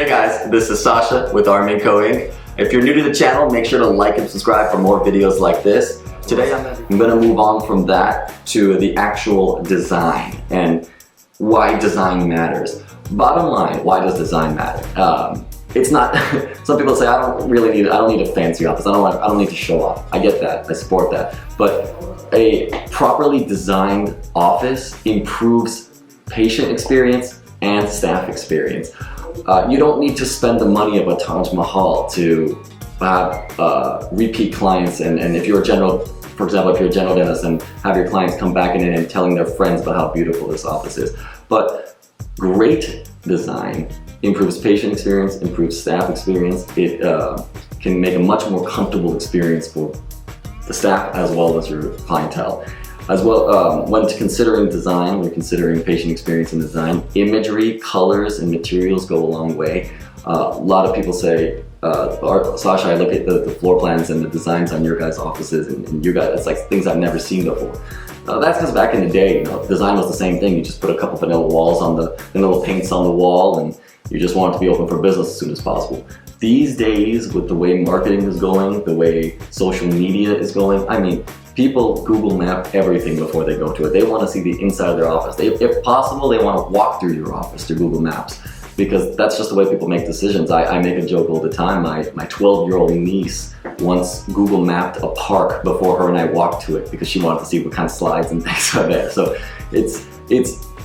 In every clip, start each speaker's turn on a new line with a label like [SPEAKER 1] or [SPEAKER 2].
[SPEAKER 1] Hey guys, this is Sasha with Arminco Inc. If you're new to the channel, make sure to like and subscribe for more videos like this. Today I'm going to move on from that to the actual design and why design matters. Bottom line, why does design matter? It's not, some people say I don't need a fancy office, I don't need to show off. I get that, I support that. But a properly designed office improves patient experience and staff experience. You don't need to spend the money of a Taj Mahal to have repeat clients, and if you're a general, for example, if you're a general dentist, and have your clients come back in and telling their friends about how beautiful this office is. But great design improves patient experience, improves staff experience. It can make a much more comfortable experience for the staff as well as your clientele. As well, when considering design, when considering patient experience and design, imagery, colors, and materials go a long way. A lot of people say, Sasha, I look at the floor plans and the designs on your guys' offices, and you guys, it's like things I've never seen before. That's because back in the day, design was the same thing. You just put a couple vanilla walls on the vanilla paints on the wall, and you just want it to be open for business as soon as possible. These days, with the way marketing is going, the way social media is going, I mean, people Google map everything before they go to it. They want to see the inside of their office. If possible, they want to walk through your office through Google Maps, because that's just the way people make decisions. I make a joke all the time. My 12-year-old niece once Google mapped a park before her and I walked to it because she wanted to see what kind of slides and things are there. So it's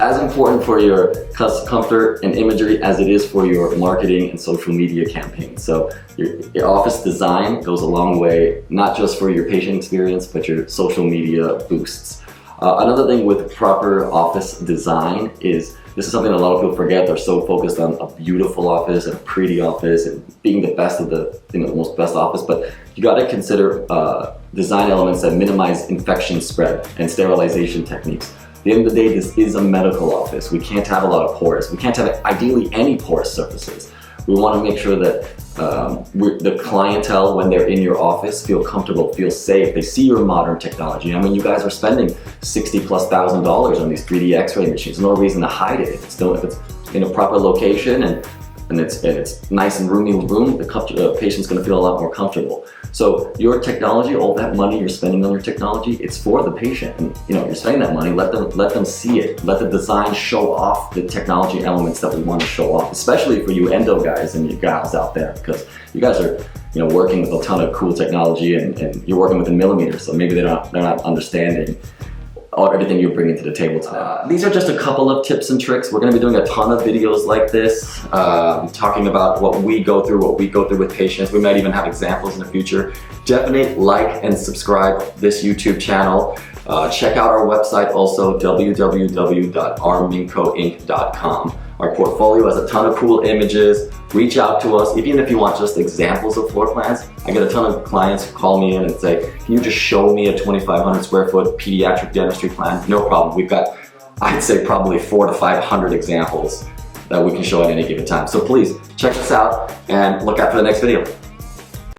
[SPEAKER 1] as important for your comfort and imagery as it is for your marketing and social media campaigns. So your office design goes a long way, not just for your patient experience, but your social media boosts. Another thing with proper office design is, this is something a lot of people forget. They're so focused on a beautiful office and a pretty office and being the best of the most best office, but you got to consider design elements that minimize infection spread and sterilization techniques. At the end of the day, this is a medical office. We can't have a lot of pores. We can't have ideally any porous surfaces. We want to make sure that the clientele, when they're in your office, feel comfortable, feel safe. They see your modern technology. I mean, you guys are spending $60,000+ on these 3D X-ray machines. There's no reason to hide it. If it's in a proper location and it's nice and roomy room, the patient's going to feel a lot more comfortable. So your technology, all that money you're spending on your technology, it's for the patient. And you're spending that money, let them see it. Let the design show off the technology elements that we want to show off, especially for you endo guys and you gals out there, because you guys are working with a ton of cool technology and you're working within millimeters, so maybe they're not understanding everything you're bringing to the table today. These are just a couple of tips and tricks. We're going to be doing a ton of videos like this, talking about what we go through with patients. We might even have examples in the future. Definitely like and subscribe this YouTube channel. Check out our website also, www.armincoinc.com. Our portfolio has a ton of cool images. Reach out to us, even if you want just examples of floor plans. I get a ton of clients who call me in and say, can you just show me a 2,500 square foot pediatric dentistry plan? No problem. We've got, I'd say, probably 400 to 500 examples that we can show at any given time. So please check us out and look out for the next video.